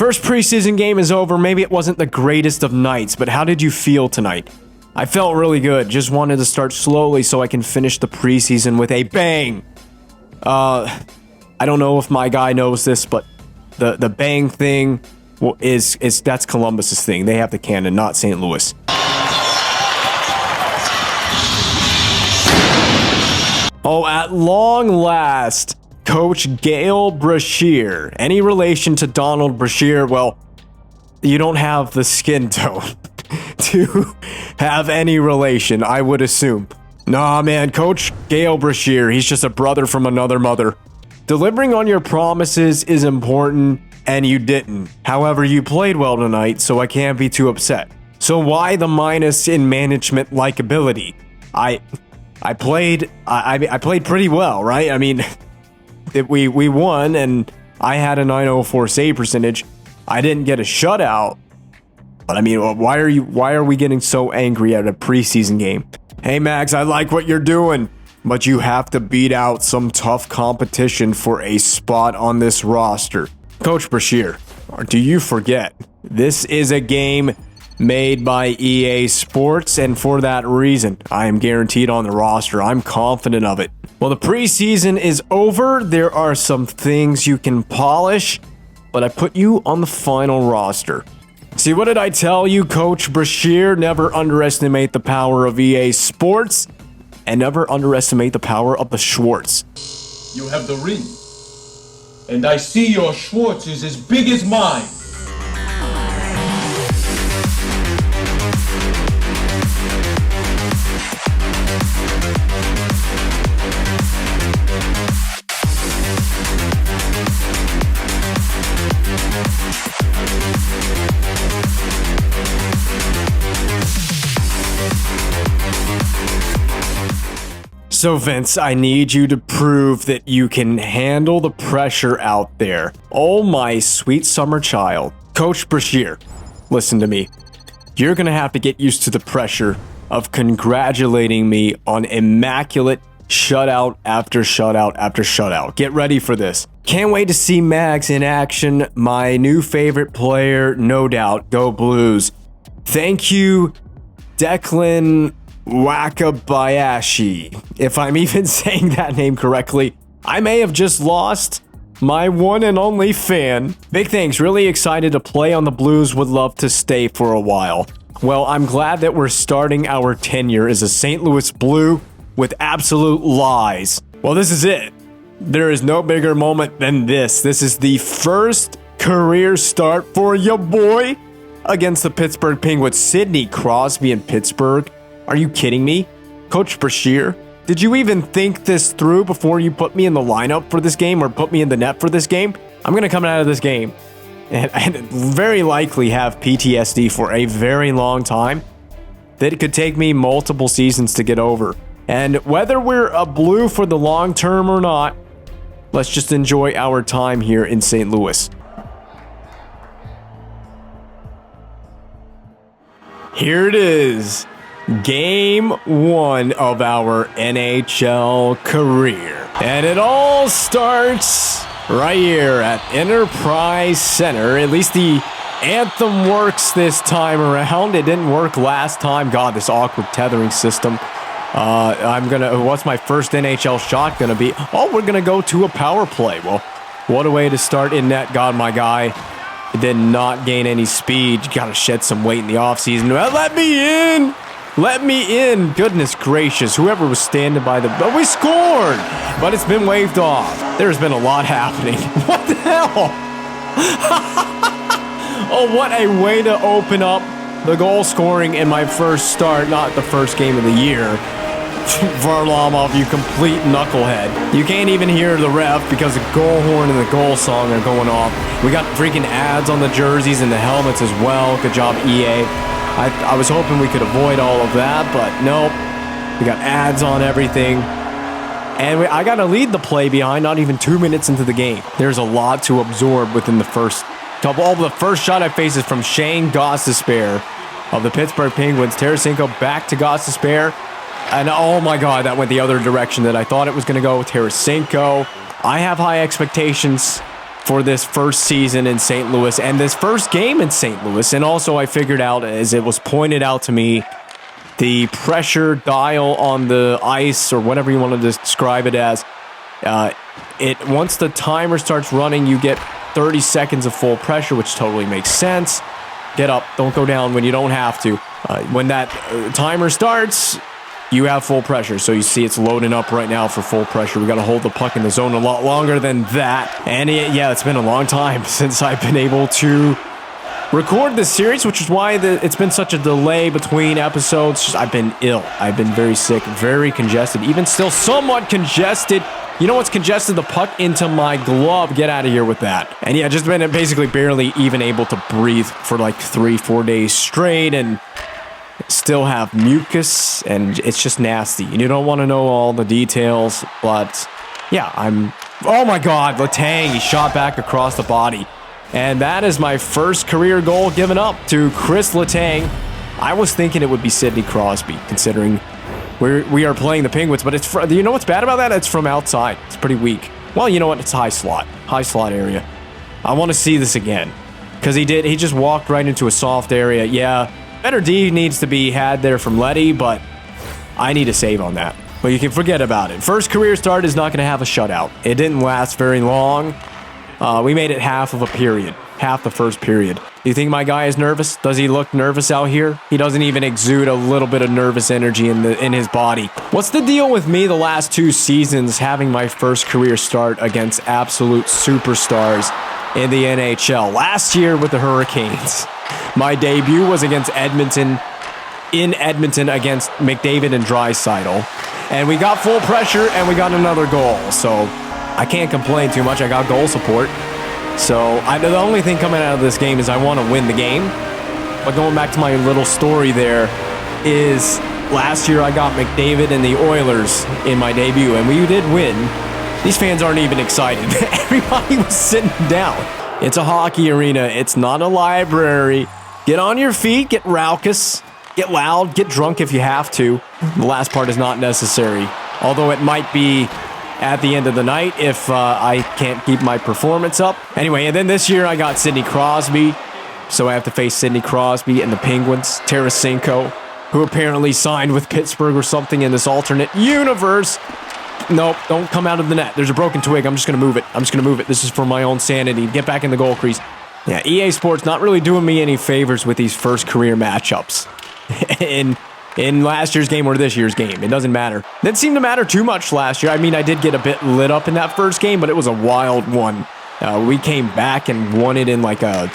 First preseason game is over. Maybe it wasn't the greatest of nights, but how did you feel tonight? I felt really good. Just wanted to start slowly so I can finish the preseason with a bang. I don't know if my guy knows this, but the bang thing is that's Columbus's thing. They have the cannon, not St. Louis. Oh, at long last, Coach Gail Brashear. Any relation to Donald Brashear? Well, you don't have the skin tone to have any relation, I would assume. Nah, man, Coach Gail Brashear, he's just a brother from another mother. Delivering on your promises is important, and you didn't. However, you played well tonight, so I can't be too upset. So why the minus in management likability? I played pretty well, right? I mean, we won, and I had a .904 save percentage. I didn't get a shutout. But I mean, why are we getting so angry at a preseason game? Hey, Max, I like what you're doing, but you have to beat out some tough competition for a spot on this roster. Coach Brashear, do you forget? This is a game made by EA Sports, and for that reason, I am guaranteed on the roster. I'm confident of it. Well, the preseason is over. There are some things you can polish, but I put you on the final roster. See, what did I tell you, Coach Brashear? Never underestimate the power of EA Sports, and never underestimate the power of the Schwartz. You have the ring, and I see your Schwartz is as big as mine. So Vince, I need you to prove that you can handle the pressure out there. Oh my sweet summer child. Coach Brashear, listen to me. You're gonna have to get used to the pressure of congratulating me on immaculate shutout after shutout after shutout. Get ready for this. Can't wait to see Max in action. My new favorite player, no doubt. Go Blues. Thank you, Declan Wakabayashi. If I'm even saying that name correctly, I may have just lost my one and only fan. Big thanks. Really excited to play on the Blues. Would love to stay for a while. Well, I'm glad that we're starting our tenure as a St. Louis Blue with absolute lies. Well, this is it. There is no bigger moment than this. This is the first career start for your boy against the Pittsburgh Penguins. Sidney Crosby in Pittsburgh. Are you kidding me? Coach Brashear, did you even think this through before you put me in the lineup for this game or put me in the net for this game? I'm going to come out of this game and very likely have PTSD for a very long time that it could take me multiple seasons to get over. And whether we're a Blue for the long term or not, let's just enjoy our time here in St. Louis. Here it is. Game 1 of our NHL career. And it all starts right here at Enterprise Center. At least the anthem works this time around. It didn't work last time. God, this awkward tethering system. What's my first NHL shot gonna be? Oh, we're gonna go to a power play. Well, what a way to start in net. God, my guy did not gain any speed. You gotta shed some weight in the offseason. Let me in! Let me in! Goodness gracious, whoever was standing by the... Oh, we scored! But it's been waved off. There's been a lot happening. What the hell? Oh, what a way to open up the goal scoring in my first start, not the first game of the year. Varlamov, you complete knucklehead. You can't even hear the ref because the goal horn and the goal song are going off. We got freaking ads on the jerseys and the helmets as well. Good job, EA. I was hoping we could avoid all of that, but nope. We got ads on everything. And I got to lead the play behind not even 2 minutes into the game. There's a lot to absorb within the first couple. Oh, the first shot I face is from Shane Gostisbehere of the Pittsburgh Penguins. Tarasenko back to Gostisbehere. And oh my God, that went the other direction that I thought it was going to go. Tarasenko. I have high expectations. for this first season in St. Louis and this first game in St. Louis. And also I figured out, as it was pointed out to me, the pressure dial on the ice, or whatever you want to describe it as, once the timer starts running, you get 30 seconds of full pressure, which totally makes sense. Get up, don't go down when you don't have to. When that timer starts, you have full pressure. So you see it's loading up right now for full pressure. We got to hold the puck in the zone a lot longer than that. And yeah, it's been a long time since I've been able to record this series, which is why it's been such a delay between episodes. I've been ill. I've been very sick, very congested, even still somewhat congested. You know what's congested? The puck into my glove. Get out of here with that. And yeah, just been basically barely even able to breathe for like 3-4 days straight, and still have mucus, and it's just nasty. And you don't want to know all the details, but yeah, oh my God, Letang, he shot back across the body. And that is my first career goal given up to Chris Letang. I was thinking it would be Sidney Crosby, considering we are playing the Penguins, but it's you know what's bad about that? It's from outside. It's pretty weak. Well, you know what? It's high slot area. I want to see this again, because he just walked right into a soft area. Yeah, better D needs to be had there from Letty, but I need a save on that. But you can forget about it. First career start is not going to have a shutout. It didn't last very long. We made it half of a period. Half the first period. Do you think my guy is nervous? Does he look nervous out here? He doesn't even exude a little bit of nervous energy in his body. What's the deal with me the last 2 seasons having my first career start against absolute superstars in the NHL? Last year with the Hurricanes, my debut was against Edmonton, in Edmonton against McDavid and Draisaitl. And we got full pressure and we got another goal. So I can't complain too much. I got goal support. So the only thing coming out of this game is I want to win the game. But going back to my little story there is last year I got McDavid and the Oilers in my debut, and we did win. These fans aren't even excited. Everybody was sitting down. It's a hockey arena. It's not a library. Get on your feet. Get raucous. Get loud. Get drunk if you have to. The last part is not necessary. Although it might be at the end of the night if I can't keep my performance up. Anyway, and then this year I got Sidney Crosby. So I have to face Sidney Crosby and the Penguins. Tarasenko, who apparently signed with Pittsburgh or something in this alternate universe. Nope, don't come out of the net. There's a broken twig. I'm just going to move it. This is for my own sanity. Get back in the goal crease. Yeah, EA Sports not really doing me any favors with these first career matchups. In last year's game or this year's game. It doesn't matter. Didn't seem to matter too much last year. I mean, I did get a bit lit up in that first game, but it was a wild one. We came back and won it in like a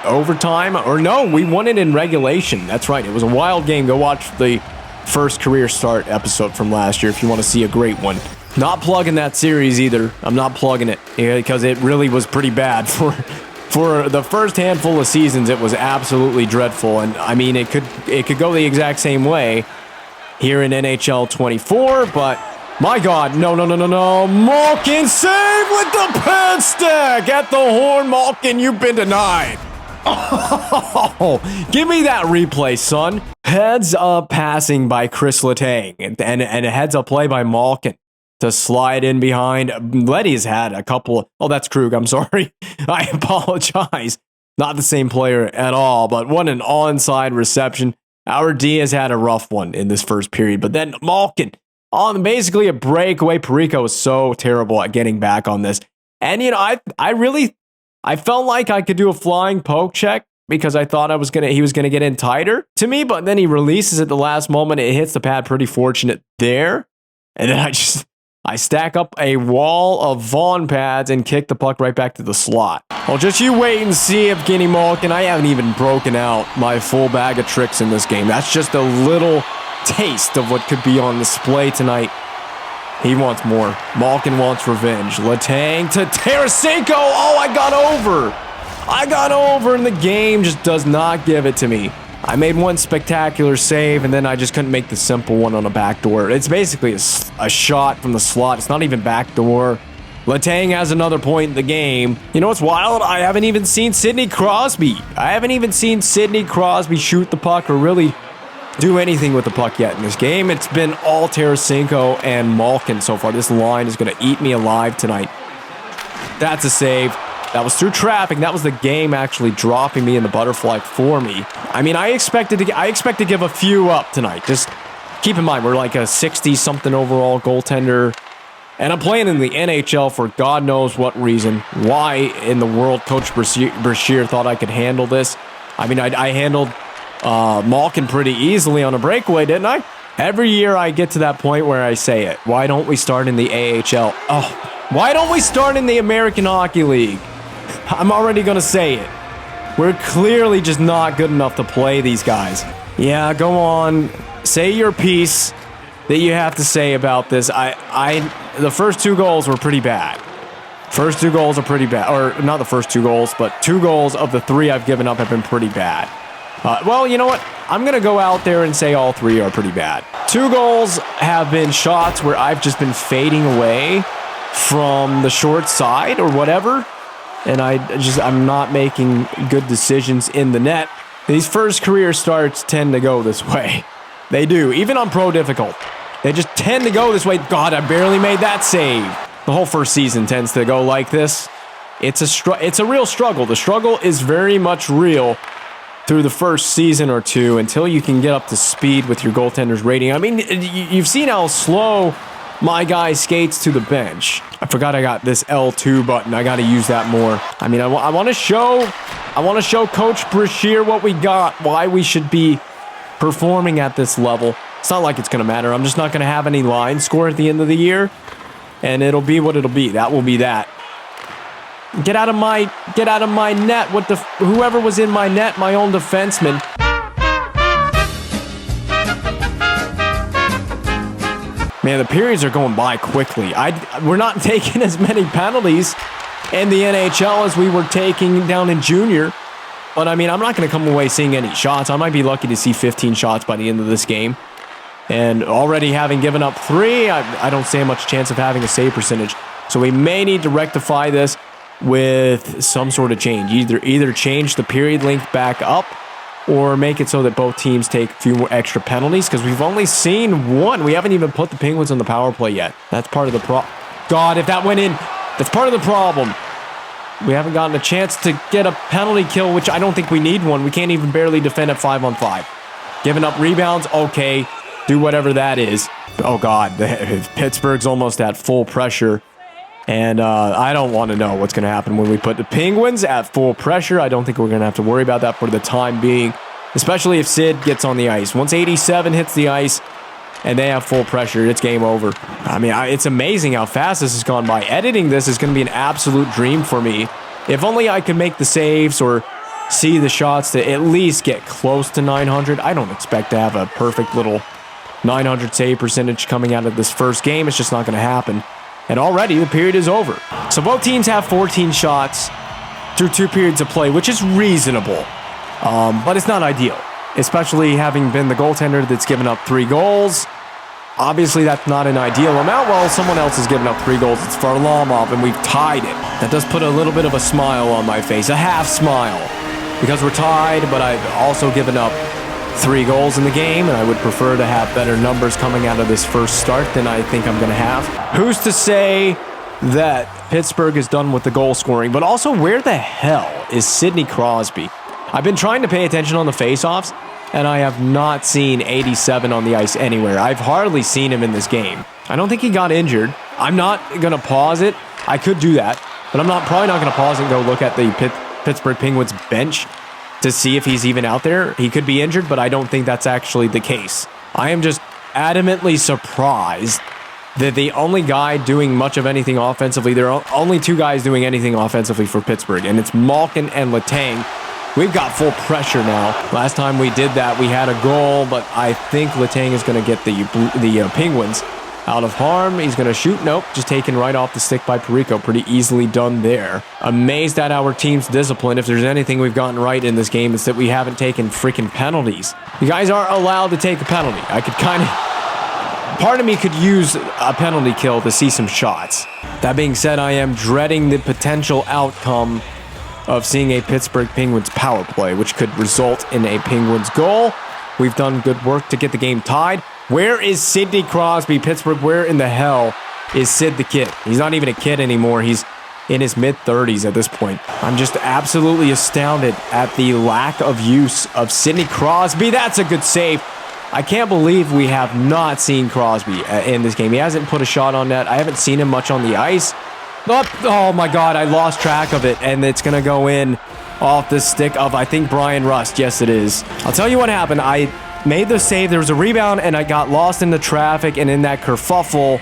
overtime. Or no, we won it in regulation. That's right. It was a wild game. Go watch the first career start episode from last year if you want to see a great one. Not plugging that series either. I'm not plugging it because it really was pretty bad for the first handful of seasons. It was absolutely dreadful, and I mean it could go the exact same way here in NHL 24, but my God, no. Malkin save with the pen stick at the horn. Malkin, you've been denied. Oh, give me that replay, son. Heads up passing by Chris Letang and a heads up play by Malkin to slide in behind. Letty's had a couple. Oh, that's Krug. I'm sorry. I apologize. Not the same player at all, but what an onside reception. Our D has had a rough one in this first period, but then Malkin on basically a breakaway. Perico was so terrible at getting back on this. And, you know, I felt like I could do a flying poke check because I thought he was gonna get in tighter to me, but then he releases at the last moment. It hits the pad. Pretty fortunate there. And then I stack up a wall of Vaughn pads and kick the puck right back to the slot. Well, just you wait and see if Evgeny Malkin. I haven't even broken out my full bag of tricks in this game. That's just a little taste of what could be on display tonight. He wants more. Malkin wants revenge. Letang to Tarasenko. Oh, I got over, and the game just does not give it to me. I made one spectacular save, and then I just couldn't make the simple one on a backdoor. It's basically a shot from the slot. It's not even backdoor. Letang has another point in the game. You know what's wild? I haven't even seen Sidney Crosby. Shoot the puck or really do anything with the puck yet in this game. It's been all Tarasenko and Malkin so far. This line is going to eat me alive tonight. That's a save. That was through traffic. That was the game actually dropping me in the butterfly for me. I mean, I expect to give a few up tonight. Just keep in mind, we're like a 60-something overall goaltender. And I'm playing in the NHL for God knows what reason. Why in the world Coach Brashear thought I could handle this. I mean, I handled Malkin pretty easily on a breakaway, didn't I? Every year I get to that point where I say it. Why don't we start in the AHL? Oh, why don't we start in the American Hockey League? I'm already going to say it. We're clearly just not good enough to play these guys. Yeah, go on. Say your piece that you have to say about this. The first 2 goals were pretty bad. First 2 goals are pretty bad. Or not the first 2 goals, but 2 goals of the 3 I've given up have been pretty bad. Well, you know what? I'm going to go out there and say all 3 are pretty bad. 2 goals have been shots where I've just been fading away from the short side or whatever. And I'm not making good decisions in the net. These first career starts tend to go this way. They do. Even on Pro Difficult. They just tend to go this way. God, I barely made that save. The whole first season tends to go like this. It's a real struggle. The struggle is very much real through the first season or 2 until you can get up to speed with your goaltender's rating. I mean, you've seen how slow my guy skates to the bench. I forgot I got this L2 button. I got to use that more. I mean, I want to show Coach Brashear what we got, why we should be performing at this level. It's not like it's going to matter. I'm just not going to have any line score at the end of the year, and it'll be what it'll be. That will be that. Get out of my net. Whoever was in my net, my own defenseman. Man, the periods are going by quickly. We're not taking as many penalties in the NHL as we were taking down in junior. But, I mean, I'm not going to come away seeing any shots. I might be lucky to see 15 shots by the end of this game. And already having given up 3, I don't stand much chance of having a save percentage. So we may need to rectify this with some sort of change. Either change the period length back up or make it so that both teams take a few more extra penalties, because we've only seen 1. We haven't even put the Penguins on the power play yet. That's part of the God, if that went in, that's part of the problem. We haven't gotten a chance to get a penalty kill, which I don't think we need one. We can't even barely defend at 5-on-5. Giving up rebounds, okay. Do whatever that is. Oh, God. Pittsburgh's almost at full pressure. And I don't want to know what's going to happen when we put the Penguins at full pressure. I don't think we're going to have to worry about that for the time being, especially if Sid gets on the ice. Once 87 hits the ice and they have full pressure, it's game over. I mean, it's amazing how fast this has gone by. Editing this is going to be an absolute dream for me. If only I could make the saves or see the shots to at least get close to 900. I don't expect to have a perfect little 900 save percentage coming out of this first game. It's just not going to happen. And already the period is over. So both teams have 14 shots through 2 periods of play, which is reasonable. But it's not ideal, especially having been the goaltender that's given up 3 goals. Obviously, that's not an ideal amount. Well, someone else has given up 3 goals. It's Varlamov, and we've tied it. That does put a little bit of a smile on my face, a half smile, because we're tied, but I've also given up 3 goals in the game, and I would prefer to have better numbers coming out of this first start than I think I'm going to have. Who's to say that Pittsburgh is done with the goal scoring, but also where the hell is Sidney Crosby? I've been trying to pay attention on the faceoffs, and I have not seen 87 on the ice anywhere. I've hardly seen him in this game. I don't think he got injured. I'm not going to pause it. I could do that, but I'm probably not going to pause and go look at the Pittsburgh Penguins bench to see if he's even out there. He could be injured, but I don't think that's actually the case. I am just adamantly surprised that the only guy doing much of anything offensively, there are only 2 guys doing anything offensively for Pittsburgh, and it's Malkin and Letang. We've got full pressure now. Last time we did that, we had a goal, but I think Letang is going to get the Penguins out of harm. He's going to shoot. Nope, just taken right off the stick by Perico. Pretty easily done there. Amazed at our team's discipline. If there's anything we've gotten right in this game, it's that we haven't taken freaking penalties. You guys aren't allowed to take a penalty. I could part of me could use a penalty kill to see some shots. That being said, I am dreading the potential outcome of seeing a Pittsburgh Penguins power play, which could result in a Penguins goal. We've done good work to get the game tied. Where is Sidney Crosby, Pittsburgh? Where in the hell is Sid the Kid? He's not even a kid anymore. He's in his mid-30s at this point. I'm just absolutely astounded at the lack of use of Sidney Crosby. That's a good save. I can't believe we have not seen Crosby in this game. He hasn't put a shot on net. I haven't seen him much on the ice. Oh my God, I lost track of it, and it's going to go in off the stick of, I think, Brian Rust. Yes, it is. I'll tell you what happened. I made the save. There was a rebound, and I got lost in the traffic, and in that kerfuffle,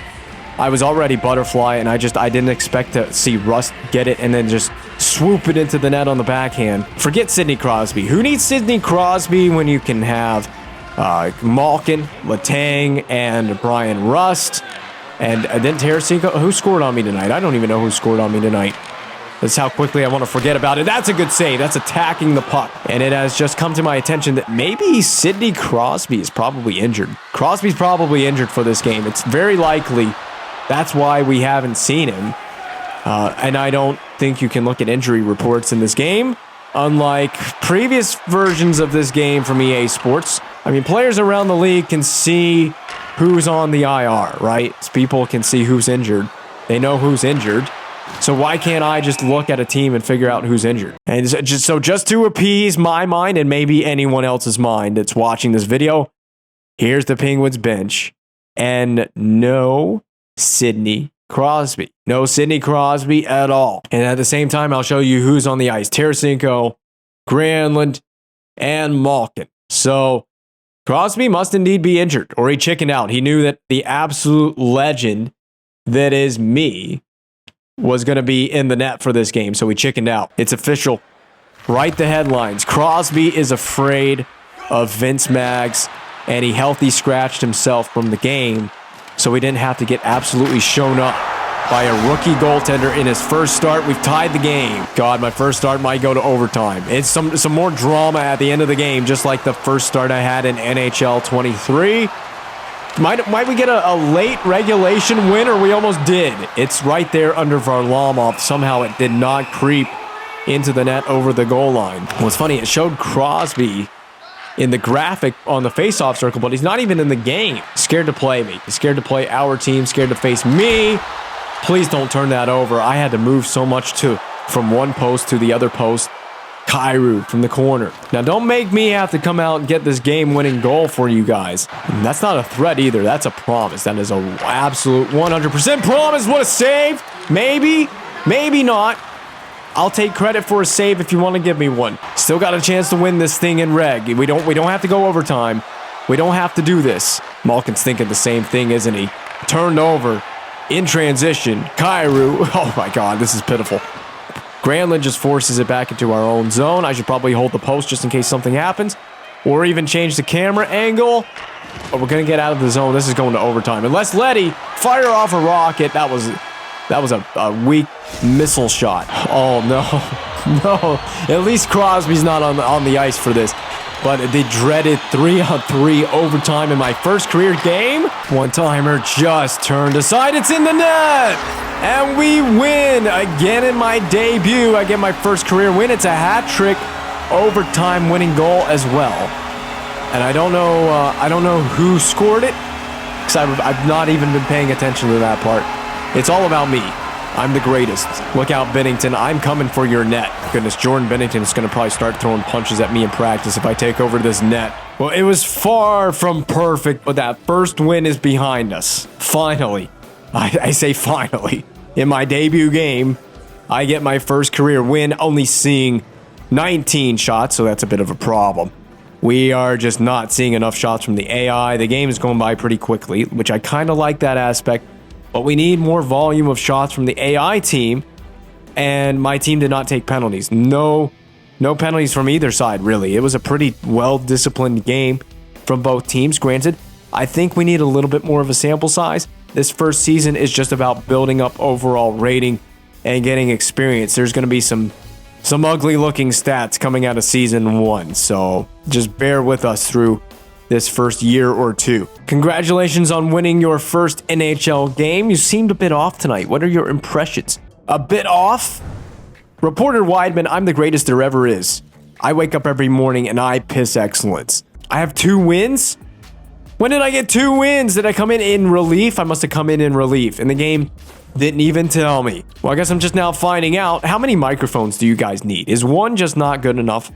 I was already butterfly, and I didn't expect to see Rust get it and then just swoop it into the net on the backhand. Forget Sidney Crosby. Who needs Sidney Crosby when you can have Malkin, Letang, and Brian Rust? And then Tarasenko. Who scored on me tonight? I don't even know who scored on me tonight. That's how quickly I want to forget about it. That's a good save. That's attacking the puck. And it has just come to my attention that maybe Sidney Crosby is probably injured. Crosby's probably injured for this game. It's very likely that's why we haven't seen him. And I don't think you can look at injury reports in this game. Unlike previous versions of this game from EA Sports. I mean, players around the league can see who's on the IR, right? So people can see who's injured. They know who's injured. So why can't I just look at a team and figure out who's injured? And just to appease my mind and maybe anyone else's mind that's watching this video, here's the Penguins bench. And no Sidney Crosby. No Sidney Crosby at all. And at the same time, I'll show you who's on the ice. Tarasenko, Granlund, and Malkin. So Crosby must indeed be injured, or he chickened out. He knew that the absolute legend that is me was going to be in the net for this game, so he chickened out. It's official. Write the headlines. Crosby is afraid of Vince Maggs, and he healthy scratched himself from the game, so he didn't have to get absolutely shown up by a rookie goaltender in his first start. We've tied the game. God, my first start might go to overtime. It's some more drama at the end of the game, just like the first start I had in NHL 23. Might we get a late regulation win, or we almost did? It's right there under Varlamov. Somehow it did not creep into the net over the goal line. What's funny, it showed Crosby in the graphic on the face-off circle, but he's not even in the game. Scared to play me. He's scared to play our team, scared to face me. Please don't turn that over. I had to move so much from one post to the other post. Kyrou from the corner. Now, don't make me have to come out and get this game-winning goal for you guys. And that's not a threat either. That's a promise. That is an absolute 100% promise. What a save. Maybe, maybe not. I'll take credit for a save if you want to give me one. Still got a chance to win this thing in reg. We don't have to go overtime. We don't have to do this. Malkin's thinking the same thing, isn't he? Turned over in transition. Kyrou. Oh my God, this is pitiful. Granlund just forces it back into our own zone. I should probably hold the post just in case something happens. Or even change the camera angle. But we're going to get out of the zone. This is going to overtime. Unless Letty fire off a rocket. That was a weak missile shot. Oh, no. No. At least Crosby's not on the ice for this. But the dreaded 3-on-3 overtime in my first career game. One-timer just turned aside. It's in the net. And we win again in my debut. I get my first career win. It's a hat trick overtime winning goal as well. And I don't know who scored it, because I've not even been paying attention to that part. It's all about me. I'm the greatest. Look out, Bennington. I'm coming for your net. Goodness, Jordan Bennington is going to probably start throwing punches at me in practice if I take over this net. Well, it was far from perfect, but that first win is behind us. Finally. I say finally. In my debut game, I get my first career win, only seeing 19 shots, so that's a bit of a problem. We are just not seeing enough shots from the AI. The game is going by pretty quickly, which I kind of like that aspect. But we need more volume of shots from the AI team, and my team did not take penalties. No penalties from either side, really. It was a pretty well-disciplined game from both teams. Granted, I think we need a little bit more of a sample size. This first season is just about building up overall rating and getting experience. There's going to be some ugly-looking stats coming out of Season 1, so just bear with us through this first year or two. Congratulations on winning your first NHL game. You seemed a bit off tonight. What are your impressions? A bit off? Reporter Weidman, I'm the greatest there ever is. I wake up every morning and I piss excellence. I have 2 wins? When did I get 2 wins? Did I come in relief? I must have come in relief. And the game didn't even tell me. Well, I guess I'm just now finding out. How many microphones do you guys need? Is one just not good enough?